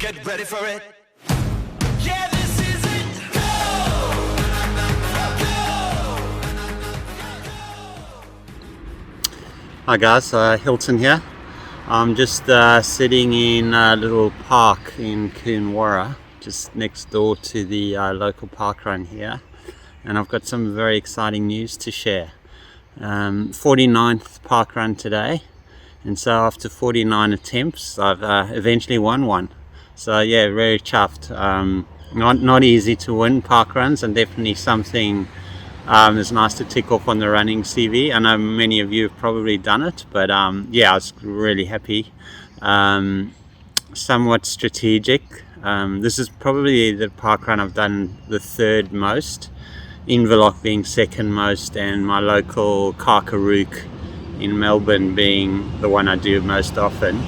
Get ready for it. Yeah, this is it. Go! Hi guys, Hilton here. I'm just sitting in a little park in Coonawarra, just next door to the local parkrun here, and I've got some very exciting news to share. 49th parkrun today, and so after 49 attempts I've eventually won one. So yeah, very chuffed. Not easy to win parkruns, and definitely something it's nice to tick off on the running CV. I know many of you have probably done it, but yeah, I was really happy. Somewhat strategic. This is probably the parkrun I've done the third most, Inverloch being second most, and my local Parkrun in Melbourne being the one I do most often.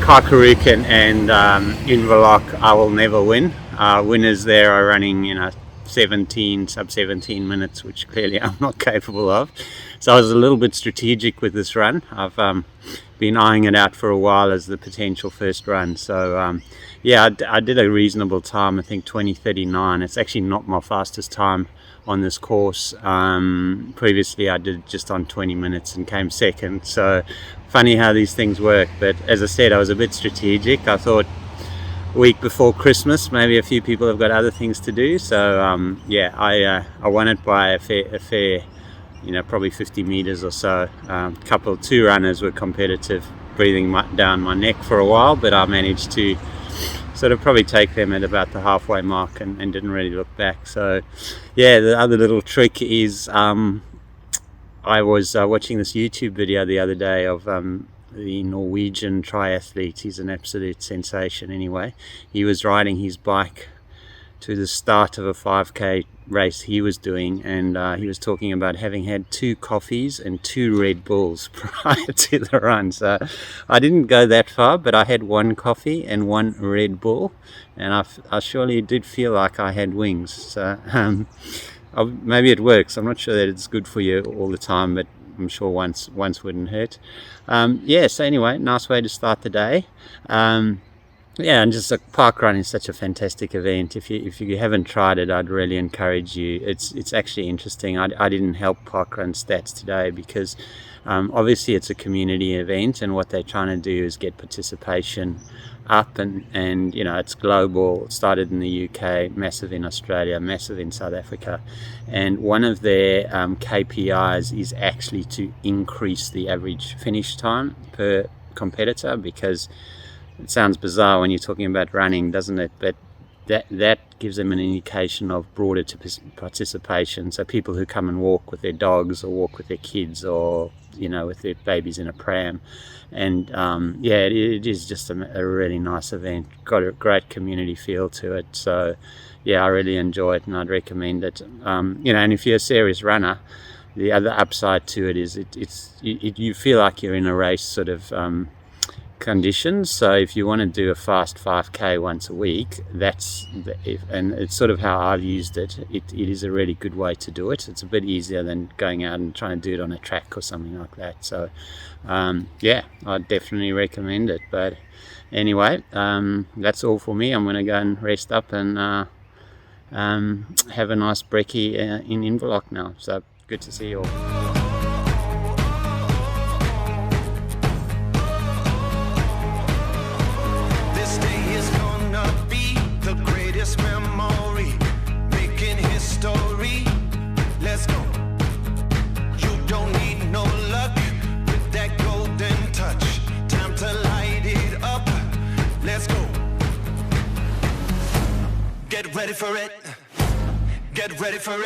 Parkrun and Inverloch I will never win. Winners there are running, sub 17 minutes, which clearly I'm not capable of. So I was a little bit strategic with this run. I've been eyeing it out for a while as the potential first run. So yeah, I did a reasonable time, I think 20:39. It's actually not my fastest time on this course. Previously I did just on 20 minutes and came second. So funny how these things work. But as I said, I was a bit strategic. I thought week before Christmas, maybe a few people have got other things to do, so yeah, I won it by a fair probably 50 meters or so. Two runners were competitive, breathing down my neck for a while, but I managed to sort of probably take them at about the halfway mark and didn't really look back. So yeah, the other little trick is I was watching this YouTube video the other day of the Norwegian triathlete. He's an absolute sensation anyway. He was riding his bike to the start of a 5k race he was doing, and he was talking about having had 2 coffees and 2 Red Bulls prior to the run. So I didn't go that far, but I had 1 coffee and 1 Red Bull, and I surely did feel like I had wings. So maybe it works. I'm not sure that it's good for you all the time, but I'm sure once wouldn't hurt. Yeah, so anyway, nice way to start the day. Yeah, and just parkrun is such a fantastic event. If you haven't tried it, I'd really encourage you. It's actually interesting. I didn't help parkrun stats today because obviously it's a community event, and what they're trying to do is get participation up, and it's global. It started in the UK, massive in Australia, massive in South Africa, and one of their KPIs is actually to increase the average finish time per competitor, because it sounds bizarre when you're talking about running, doesn't it? But that gives them an indication of broader participation. So people who come and walk with their dogs, or walk with their kids, or with their babies in a pram. And yeah, it is just a really nice event. Got a great community feel to it. So yeah, I really enjoy it, and I'd recommend it. And if you're a serious runner, the other upside to it is you feel like you're in a race sort of conditions. So if you want to do a fast 5k once a week, and it's sort of how I've used it. It is a really good way to do it. It's a bit easier than going out and trying to do it on a track or something like that. So yeah, I definitely recommend it. But anyway, that's all for me. I'm going to go and rest up and have a nice brekkie in Inverloch now. So good to see you all. Memory, making history. Let's go. You don't need no luck with that golden touch. Time to light it up. Let's go. Get ready for it. Get ready for it.